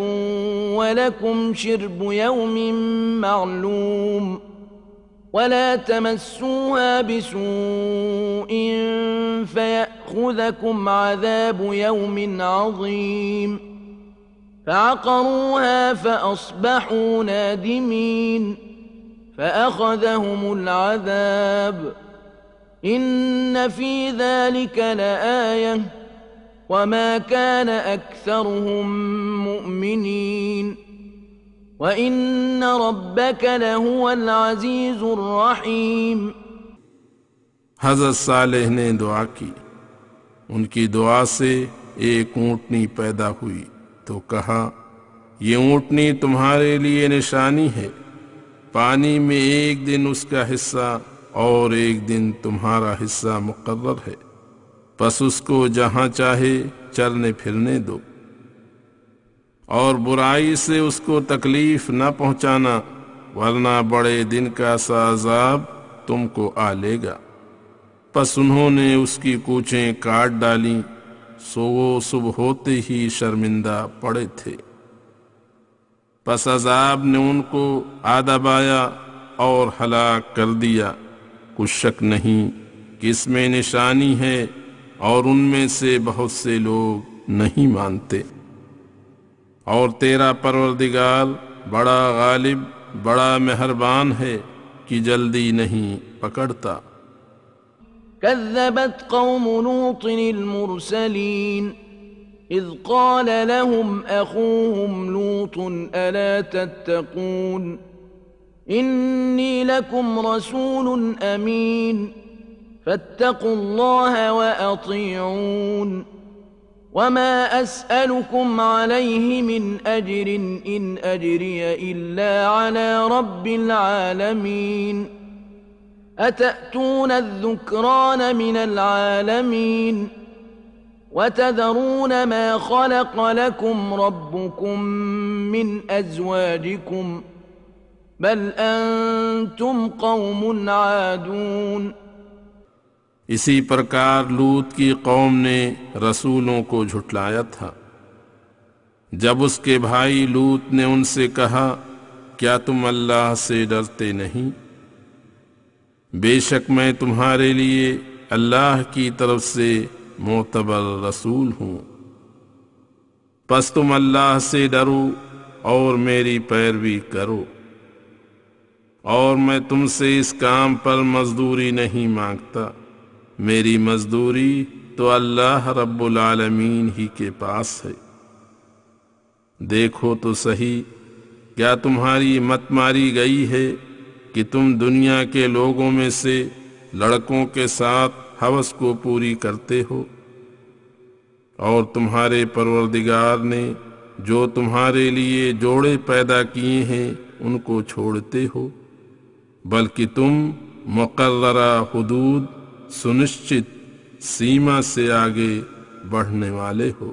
ولكم شرب يوم معلوم ولا تمسوها بسوء فيأخذكم عذاب يوم عظيم فعقروها فأصبحوا نادمين فأخذهم العذاب إن في ذلك لآية وما كان أكثرهم مؤمنين وَإِنَّ رَبَّكَ لَهُوَ الْعَزِيزُ الرَّحِيمُ۔ حضرت صالح نے دعا کی، ان کی دعا سے ایک اونٹنی پیدا ہوئی تو کہا یہ اونٹنی تمہارے لیے نشانی ہے، پانی میں ایک دن اس کا حصہ اور ایک دن تمہارا حصہ مقرر ہے، پس اس کو جہاں چاہے چرنے پھرنے دو، اور برائی سے اس کو تکلیف نہ پہنچانا، ورنہ بڑے دن کا سا عذاب تم کو آ لے گا۔ پس انہوں نے اس کی کوچیں کاٹ ڈالیں، سو وہ صبح ہوتے ہی شرمندہ پڑے تھے۔ پس عذاب نے ان کو آ دبایا اور ہلاک کر دیا، کچھ شک نہیں کہ اس میں نشانی ہے اور ان میں سے بہت سے لوگ نہیں مانتے۔ اور تیرا پروردگار بڑا غالب بڑا مہربان ہے کہ جلدی نہیں پکڑتا۔ كذبت قوم لوط المرسلين إذ قال لهم أخوهم لوط ألا تتقون إني لكم رسول أمين فاتقوا الله وأطيعون وما أسألكم عليه من أجر إن أجري إلا على رب العالمين أتأتون الذكران من العالمين وتذرون ما خلق لكم ربكم من أزواجكم بل أنتم قوم عادون۔ اسی پرکار لوط کی قوم نے رسولوں کو جھٹلایا تھا، جب اس کے بھائی لوط نے ان سے کہا کیا تم اللہ سے ڈرتے نہیں؟ بے شک میں تمہارے لیے اللہ کی طرف سے معتبر رسول ہوں، پس تم اللہ سے ڈرو اور میری پیروی کرو، اور میں تم سے اس کام پر مزدوری نہیں مانگتا، میری مزدوری تو اللہ رب العالمین ہی کے پاس ہے۔ دیکھو تو صحیح، کیا تمہاری مت ماری گئی ہے کہ تم دنیا کے لوگوں میں سے لڑکوں کے ساتھ ہوس کو پوری کرتے ہو، اور تمہارے پروردگار نے جو تمہارے لیے جوڑے پیدا کیے ہیں ان کو چھوڑتے ہو، بلکہ تم مقررہ حدود سنشچت سیما سے آگے بڑھنے والے ہو۔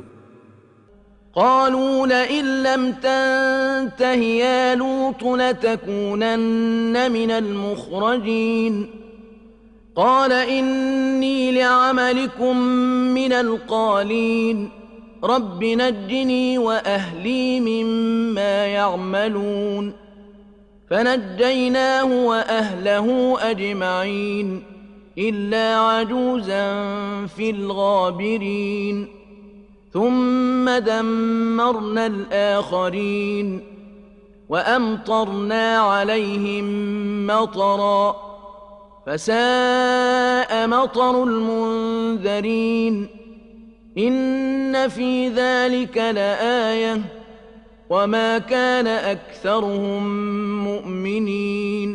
قالوا لئن لم تنته يا لوط لتكونن من المخرجين قال إني لعملكم من القالين رب نجني وأهلي مما يعملون فنجيناه وأهله أجمعين إلا عجوزا في الغابرين ثم دمرنا الآخرين وأمطرنا عليهم مطرا فساء مطر المنذرين إن في ذلك لآية وما كان أكثرهم مؤمنين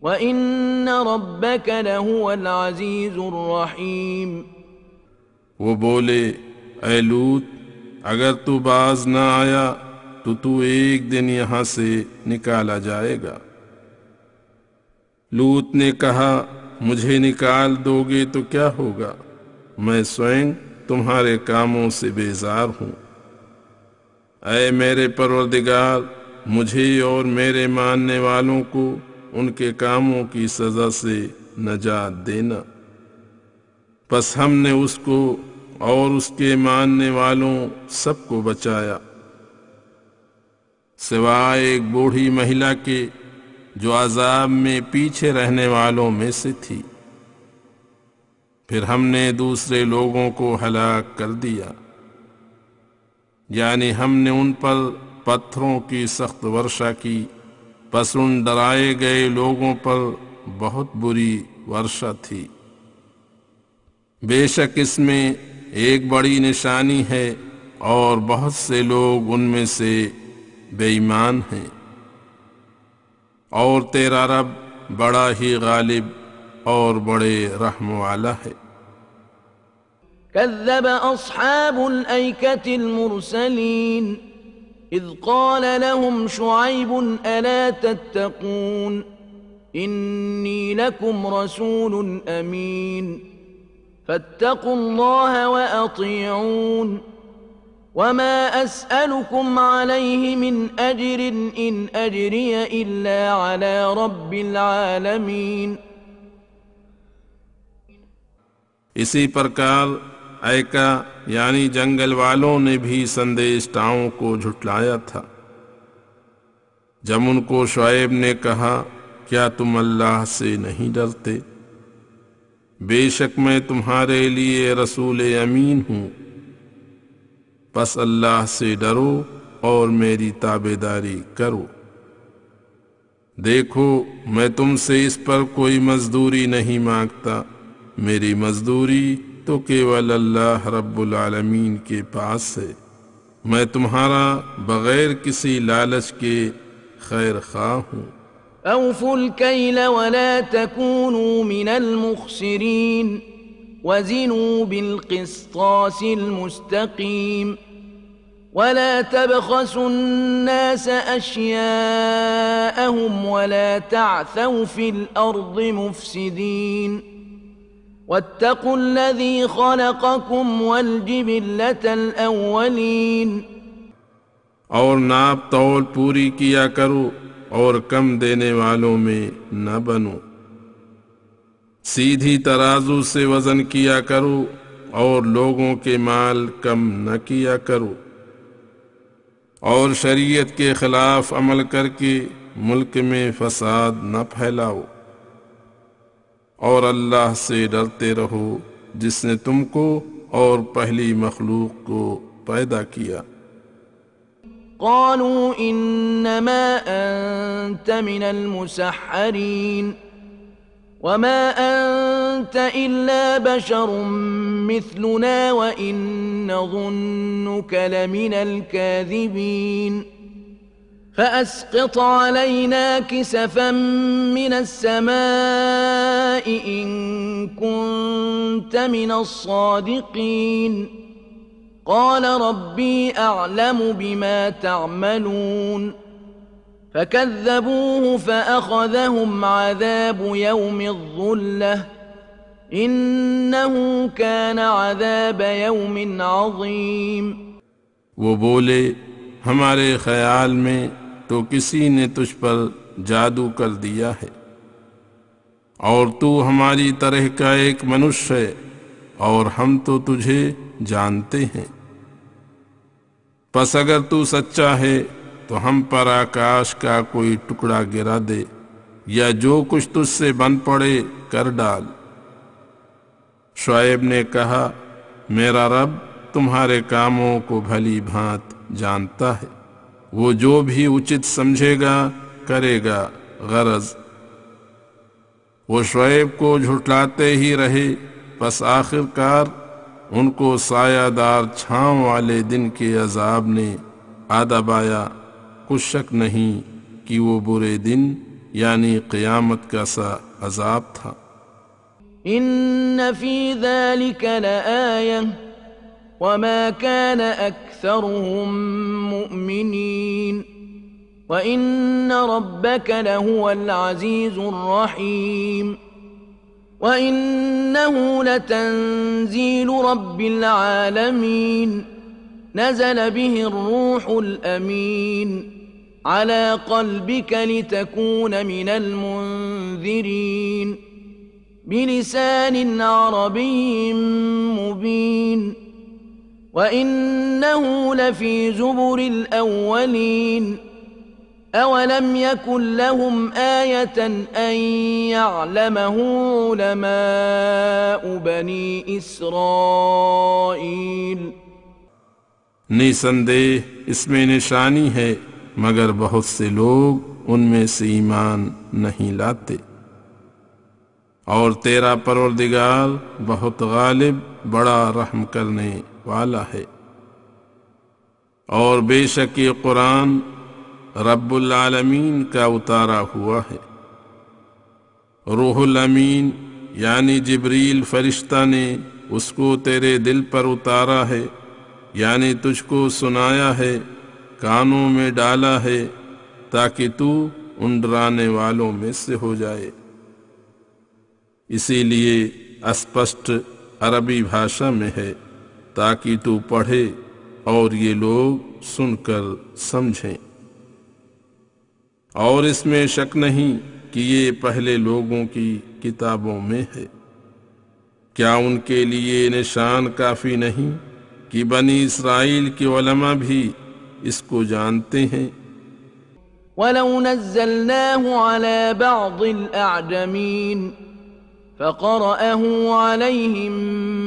وَإِنَّ رَبَّكَ لَهُوَ الْعَزِيزُ الرَّحِيمُ۔ وہ بولے اے لوط اگر تو باز نہ آیا تو ایک دن یہاں سے نکالا جائے گا۔ لوط نے کہا مجھے نکال دو گے تو کیا ہوگا، میں سوئم تمہارے کاموں سے بیزار ہوں۔ اے میرے پروردگار مجھے اور میرے ماننے والوں کو ان کے کاموں کی سزا سے نجات دینا۔ پس ہم نے اس کو اور اس کے ماننے والوں سب کو بچایا، سوائے ایک بوڑھی مہیلا کے جو عذاب میں پیچھے رہنے والوں میں سے تھی۔ پھر ہم نے دوسرے لوگوں کو ہلاک کر دیا، یعنی ہم نے ان پر پتھروں کی سخت ورشا کی، پس ان ڈرائے گئے لوگوں پر بہت بری ورشا تھی۔ بے شک اس میں ایک بڑی نشانی ہے اور بہت سے لوگ ان میں سے بے ایمان ہیں، اور تیرا رب بڑا ہی غالب اور بڑے رحم والا ہے۔ كذب أصحاب الأيكة المرسلين إذ قال لهم شعيب ألا تتقون إني لكم رسول أمين فاتقوا الله وأطيعون وما أسألكم عليه من أجر إن أجري إلا على رب العالمين۔ اسی پرکار ایکا یعنی جنگل والوں نے بھی سندیشٹاؤں کو جھٹلایا تھا، جب ان کو شعیب نے کہا کیا تم اللہ سے نہیں ڈرتے؟ بے شک میں تمہارے لیے رسول امین ہوں، پس اللہ سے ڈرو اور میری تابعداری کرو۔ دیکھو میں تم سے اس پر کوئی مزدوری نہیں مانگتا، میری مزدوری تو کیول اللہ رب العالمین کے پاس ہے، میں تمہارا بغیر کسی لالچ کے خیر خواہ ہوں۔ أوفوا الكيل ولا تكونوا من المخسرين وزنوا بالقسطاس المستقيم ولا تبخسوا الناس أشياءهم ولا تعثوا في الأرض مفسدين واتقوا الذي خلقكم والجبلة الأولين۔ اور ناپ تول پوری کیا کرو اور کم دینے والوں میں نہ بنو، سیدھی ترازو سے وزن کیا کرو اور لوگوں کے مال کم نہ کیا کرو، اور شریعت کے خلاف عمل کر کے ملک میں فساد نہ پھیلاؤ، اور اللہ سے ڈرتے رہو جس نے تم کو اور پہلی مخلوق کو پیدا کیا۔ قالوا إنما أنت من المسحرين وما أنت إلا بشر مثلنا وإن نظنك لمن الكاذبين فأسقط علينا كسفا من السماء إن كنت من الصادقين قال ربي أعلم بما تعملون فكذبوه فأخذهم عذاب يوم الظلة إنه كان عذاب يوم عظيم۔ وہ بولے ہمارے خیال میں تو کسی نے تجھ پر جادو کر دیا ہے، اور تو ہماری طرح کا ایک منشیہ ہے، اور ہم تو تجھے جانتے ہیں، پس اگر تو سچا ہے تو ہم پر آکاش کا کوئی ٹکڑا گرا دے، یا جو کچھ تجھ سے بن پڑے کر ڈال۔ شعیب نے کہا میرا رب تمہارے کاموں کو بھلی بھانت جانتا ہے، وہ جو بھی اچت سمجھے گا کرے گا۔ غرض وہ شعیب کو جھٹلاتے ہی رہے، پس آخر کار ان کو سایہ دار چھاؤں والے دن کے عذاب نے آداب آیا۔ کچھ شک نہیں کہ وہ برے دن یعنی قیامت کا سا عذاب تھا۔ ان فی ذلک لآیہ وما كان أكثرهم مؤمنين وإن ربك لهو العزيز الرحيم وإنه لتنزيل رب العالمين نزل به الروح الأمين على قلبك لتكون من المنذرين بلسان عربي مبين وإنه لفي زبر الأولين أولم يكن لهم آية أن يعلمه علماء بني إسرائيل نسندہ اس میں نشانی ہے مگر بہت سے لوگ ان میں سے ایمان نہیں لاتے، اور تیرا پروردگار بہت غالب بڑا رحم کرنے والا ہے۔ اور بے شک یہ قرآن رب العالمین کا اتارا ہوا ہے۔ روح الامین یعنی جبریل فرشتہ نے اس کو تیرے دل پر اتارا ہے، یعنی تجھ کو سنایا ہے، کانوں میں ڈالا ہے تاکہ تو ان ڈرانے والوں میں سے ہو جائے۔ اسی لیے اسپشٹ عربی بھاشا میں ہے تاکہ تو پڑھے اور یہ لوگ سن کر سمجھیں۔ اور اس میں شک نہیں کہ یہ پہلے لوگوں کی کتابوں میں ہے۔ کیا ان کے لیے نشان کافی نہیں کہ بنی اسرائیل کے علماء بھی اس کو جانتے ہیں؟ وَلَوْ نَزَّلْنَاهُ عَلَى بَعْضِ الْأَعْجَمِينَ فَقَرَأَهُ عَلَيْهِمْ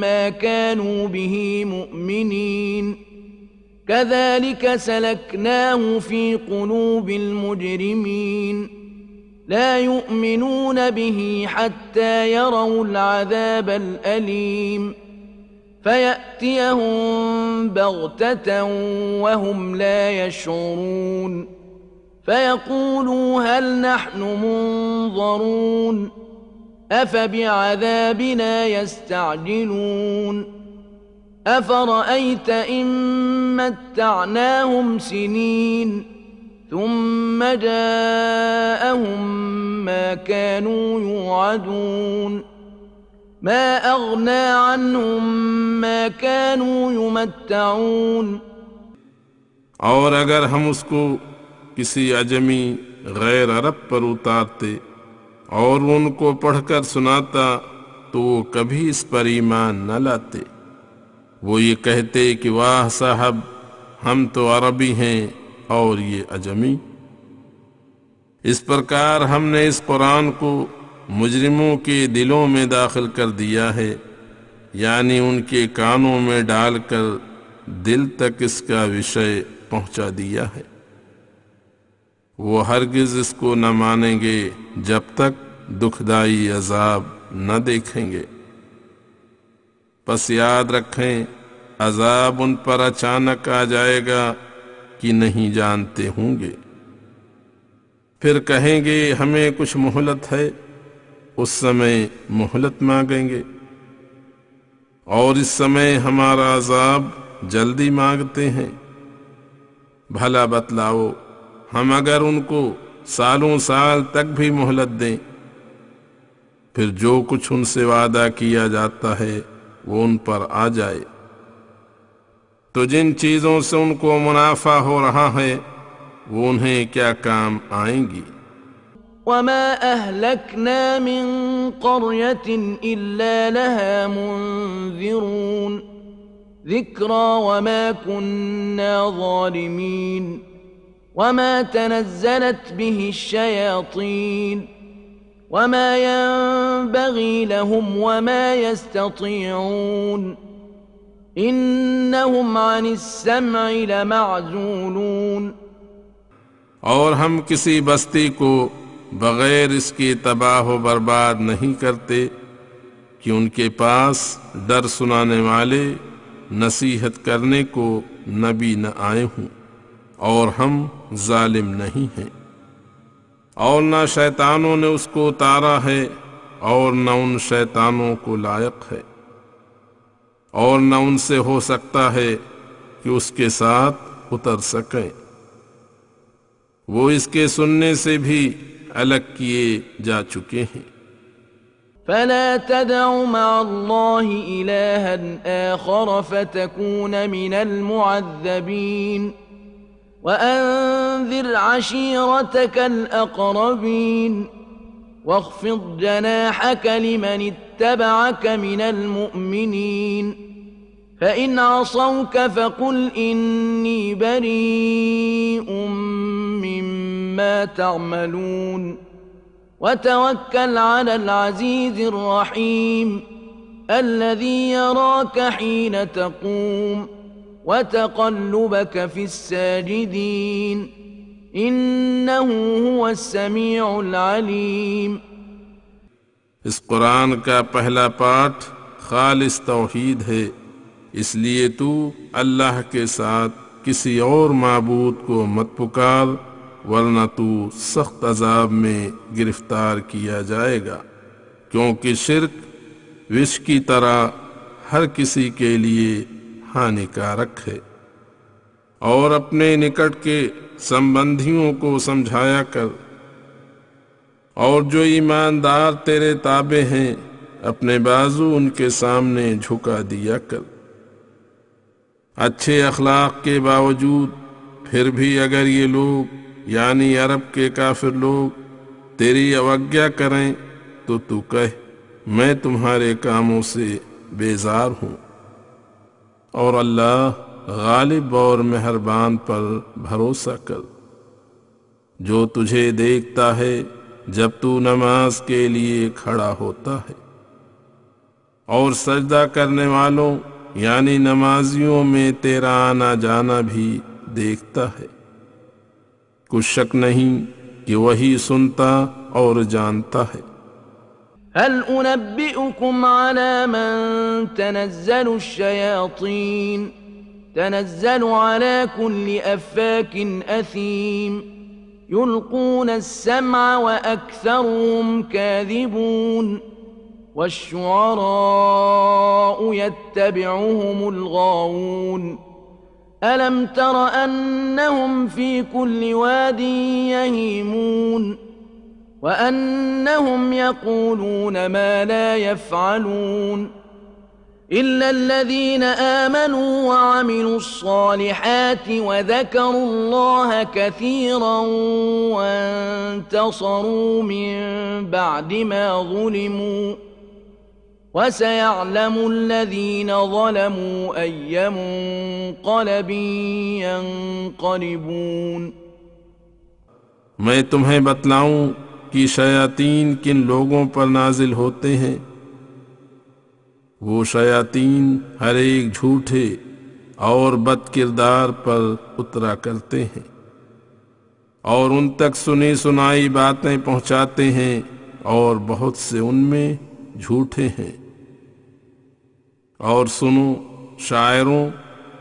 مَا كَانُوا بِهِ مُؤْمِنِينَ كَذَلِكَ سَلَكْنَاهُ فِي قُلُوبِ الْمُجْرِمِينَ لَا يُؤْمِنُونَ بِهِ حَتَّى يَرَوْا الْعَذَابَ الْأَلِيمَ فَيَأْتِيَهُمْ بَغْتَةً وَهُمْ لَا يَشْعُرُونَ فَيَقُولُوا هَلْ نَحْنُ مُنظَرُونَ أَفَبِعَذَابِنَا يَسْتَعْجِلُونَ أَفَرَأَيْتَ إِن مَّتَّعْنَاهُمْ سِنِينَ ثُمَّ جَاءَهُم مَّا كَانُوا يُوعَدُونَ مَا أَغْنَى عَنْهُم مَّا كَانُوا يُمَتَّعُونَ۔ اور اگر ہم اس کو کسی عجمی غیر عرب پر اتارتے اور ان کو پڑھ کر سناتا تو وہ کبھی اس پر ایمان نہ لاتے۔ وہ یہ کہتے کہ واہ صاحب، ہم تو عربی ہیں اور یہ عجمی۔ اس پرکار ہم نے اس قرآن کو مجرموں کے دلوں میں داخل کر دیا ہے، یعنی ان کے کانوں میں ڈال کر دل تک اس کا وشے پہنچا دیا ہے۔ وہ ہرگز اس کو نہ مانیں گے جب تک دکھدائی عذاب نہ دیکھیں گے۔ پس یاد رکھیں عذاب ان پر اچانک آ جائے گا کہ نہیں جانتے ہوں گے، پھر کہیں گے ہمیں کچھ مہلت ہے، اس سمے مہلت مانگیں گے، اور اس سمے ہمارا عذاب جلدی مانگتے ہیں۔ بھلا بتلاؤ، ہم اگر ان کو سالوں سال تک بھی مہلت دیں، پھر جو کچھ ان سے وعدہ کیا جاتا ہے وہ ان پر آ جائے، تو جن چیزوں سے ان کو منافع ہو رہا ہے وہ انہیں کیا کام آئیں گی؟ وَمَا أَهْلَكْنَا مِن قَرْيَةٍ إِلَّا لَهَا مُنذِرُونَ ذِكْرَى وَمَا كُنَّا ظَالِمِينَ وَمَا تَنَزَّلَتْ بِهِ الشَّيَاطِينُ وَمَا يَنبَغِي لَهُمْ وَمَا يَسْتَطِيعُونَ إِنَّهُمْ عَنِ السَّمْعِ لَمَعْزُولُونَ۔ اور ہم کسی بستی کو بغیر اس کی تباہ و برباد نہیں کرتے کہ ان کے پاس ڈر سنانے والے نصیحت کرنے کو نبی نہ آئے ہوں، اور ہم ظالم نہیں ہیں۔ اور نہ شیطانوں نے اس کو اتارا ہے اور نہ ان شیطانوں کو لائق ہے۔ اور نہ ان سے ہو سکتا ہے کہ اس کے ساتھ اتر سکیں، وہ اس کے سننے سے بھی الگ کیے جا چکے ہیں۔ فلا تدع مع الله إلها آخر فتكون من المعذبين وأنذر عشيرتك الأقربين واخفض جناحك لمن اتبعك من المؤمنين فإن عصوك فقل إني بريء مما تعملون وتوكل على العزيز الرحيم الذي يراك حين تقوم وتقلبك في الساجدين إنه هو السميع العليم۔ اس قرآن کا پہلا پارٹ خالص توحید ہے، اس لیے تو اللہ کے ساتھ کسی اور معبود کو مت پکار، ورنہ تو سخت عذاب میں گرفتار کیا جائے گا، کیونکہ شرک وش کی طرح ہر کسی کے لیے ہانیکارک ہے۔ اور اپنے نکٹ کے سمبندھیوں کو سمجھایا کر، اور جو ایماندار تیرے تابع ہیں اپنے بازو ان کے سامنے جھکا دیا کر۔ اچھے اخلاق کے باوجود پھر بھی اگر یہ لوگ یعنی عرب کے کافر لوگ تیری اوگیا کریں تو تو کہہ میں تمہارے کاموں سے بیزار ہوں، اور اللہ غالب اور مہربان پر بھروسہ کر، جو تجھے دیکھتا ہے جب تو نماز کے لیے کھڑا ہوتا ہے، اور سجدہ کرنے والوں یعنی نمازیوں میں تیرا آنا جانا بھی دیکھتا ہے، کچھ شک نہیں کہ وہی سنتا اور جانتا ہے۔ هل أنبئكم على من تنزل الشياطين تنزل على كل أفاك أثيم يلقون السمع وأكثرهم كاذبون والشعراء يتبعهم الغاوون ألم تر أنهم في كل واد يهيمون وأنهم يقولون ما لا يفعلون إلا الذين آمنوا وعملوا الصالحات وذكروا الله كثيرا وانتصروا من بعد ما ظلموا وسيعلم الذين ظلموا أي منقلب ينقلبون۔ میں تمہیں بتلاؤں کہ شیاطین کن لوگوں پر نازل ہوتے ہیں؟ وہ شیاطین ہر ایک جھوٹے اور بد کردار پر اترا کرتے ہیں، اور ان تک سنی سنائی باتیں پہنچاتے ہیں، اور بہت سے ان میں جھوٹے ہیں۔ اور سنو، شاعروں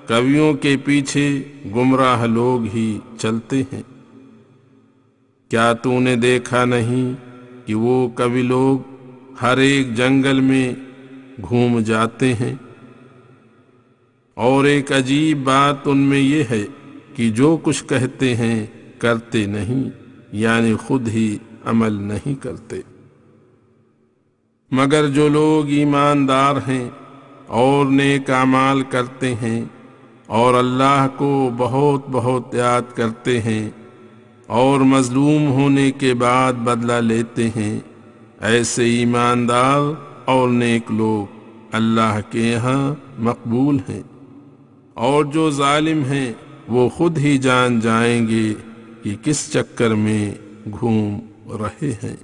کویوں کے پیچھے گمراہ لوگ ہی چلتے ہیں۔ کیا تو نے دیکھا نہیں کہ وہ کوی لوگ ہر ایک جنگل میں گھوم جاتے ہیں؟ اور ایک عجیب بات ان میں یہ ہے کہ جو کچھ کہتے ہیں کرتے نہیں، یعنی خود ہی عمل نہیں کرتے۔ مگر جو لوگ ایماندار ہیں اور نیک اعمال کرتے ہیں اور اللہ کو بہت بہت یاد کرتے ہیں اور مظلوم ہونے کے بعد بدلہ لیتے ہیں، ایسے ایماندار اور نیک لوگ اللہ کے یہاں مقبول ہیں۔ اور جو ظالم ہیں وہ خود ہی جان جائیں گے کہ کس چکر میں گھوم رہے ہیں۔